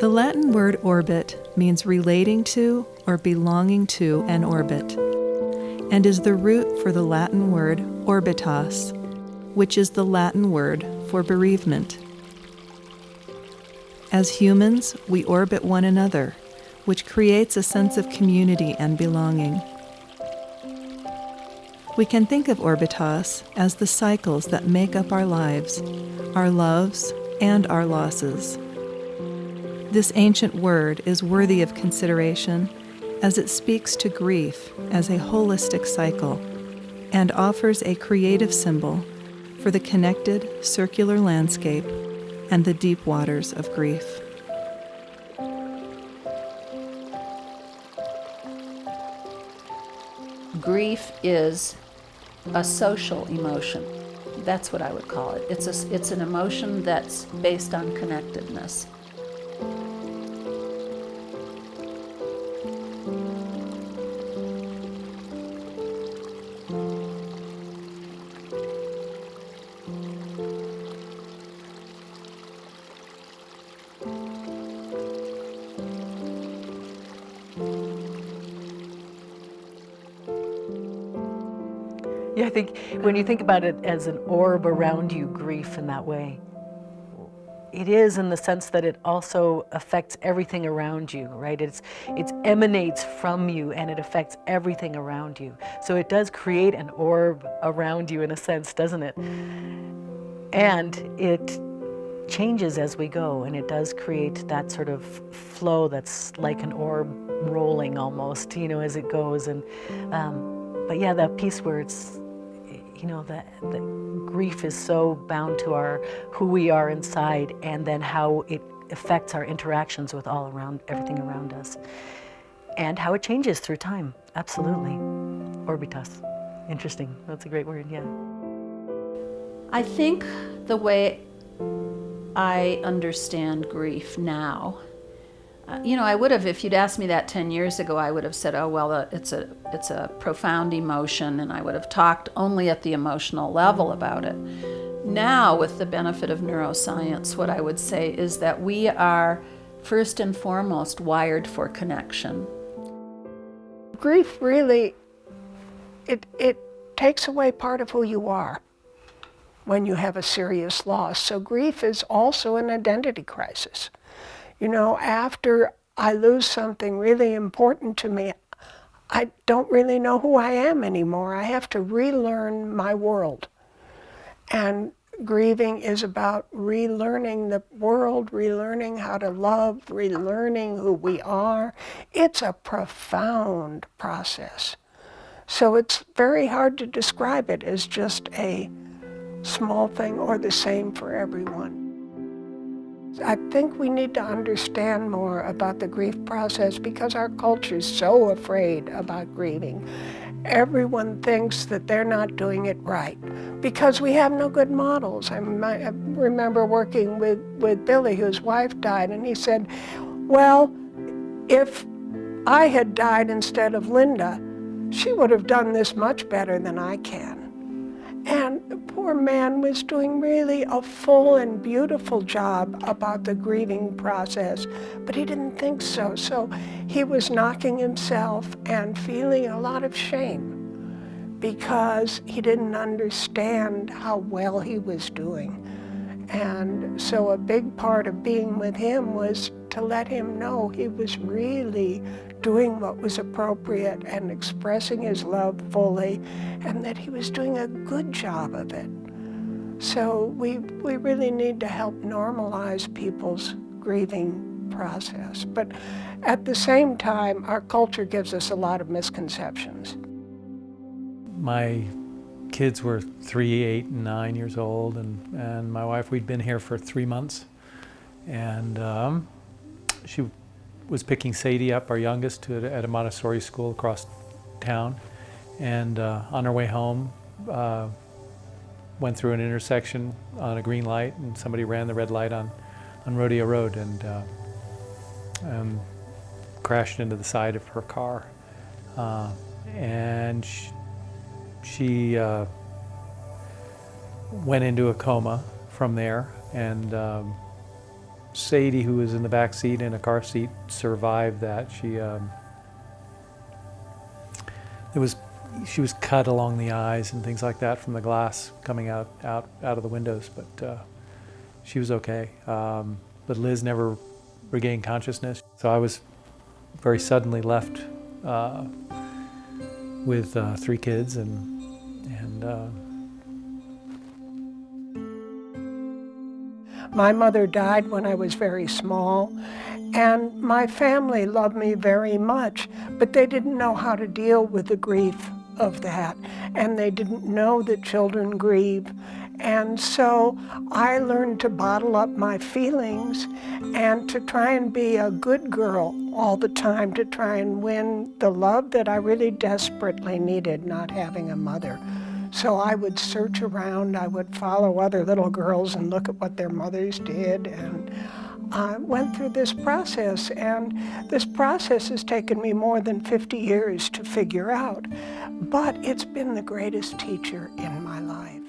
The Latin word orbit means relating to or belonging to an orbit, and is the root for the Latin word orbitas, which is the Latin word for bereavement. As humans, we orbit one another, which creates a sense of community and belonging. We can think of orbitas as the cycles that make up our lives, our loves, and our losses. This ancient word is worthy of consideration as it speaks to grief as a holistic cycle and offers a creative symbol for the connected, circular landscape and the deep waters of grief. Grief is a social emotion. That's what I would call it. It's an emotion that's based on connectedness. Yeah, I think when you think about it as an orb around you, grief in that way, it is in the sense that it also affects everything around you, right? It emanates from you and it affects everything around you. So it does create an orb around you in a sense, doesn't it? And it changes as we go, and it does create that sort of flow that's like an orb rolling almost, as it goes. And but yeah, that piece where it's, the grief is so bound to who we are inside, and then how it affects our interactions with everything around us, and how it changes through time. Absolutely. Orbitas. Interesting. That's a great word, yeah. I think the way I understand grief now, I would have, if you'd asked me that 10 years ago, I would have said, oh, well, it's a profound emotion, and I would have talked only at the emotional level about it. Now, with the benefit of neuroscience, what I would say is that we are, first and foremost, wired for connection. Grief really, it takes away part of who you are when you have a serious loss. So grief is also an identity crisis. After I lose something really important to me, I don't really know who I am anymore. I have to relearn my world. And grieving is about relearning the world, relearning how to love, relearning who we are. It's a profound process. So it's very hard to describe it as just a small thing or the same for everyone. I think we need to understand more about the grief process because our culture is so afraid about grieving. Everyone thinks that they're not doing it right because we have no good models. I remember working with Billy, whose wife died, and he said, well, if I had died instead of Linda, she would have done this much better than I can. And the poor man was doing really a full and beautiful job about the grieving process, but he didn't think so. So he was knocking himself and feeling a lot of shame because he didn't understand how well he was doing. And so a big part of being with him was to let him know he was really doing what was appropriate and expressing his love fully, and that he was doing a good job of it. So we really need to help normalize people's grieving process. But at the same time, our culture gives us a lot of misconceptions. My kids were 3, 8, and 9 years old, and my wife, we'd been here for 3 months, and she was picking Sadie up, our youngest, at a Montessori school across town, and on her way home, went through an intersection on a green light, and somebody ran the red light on Rodeo Road and crashed into the side of her car, and she went into a coma from there, and Sadie, who was in the back seat in a car seat, survived that. She was cut along the eyes and things like that from the glass coming out of the windows, but she was okay. But Liz never regained consciousness, so I was very suddenly left with 3 kids and My mother died when I was very small, and my family loved me very much, but they didn't know how to deal with the grief of that, and they didn't know that children grieve. And so I learned to bottle up my feelings and to try and be a good girl all the time, to try and win the love that I really desperately needed, not having a mother. So I would search around, I would follow other little girls and look at what their mothers did, and I went through this process, and this process has taken me more than 50 years to figure out, but it's been the greatest teacher in my life.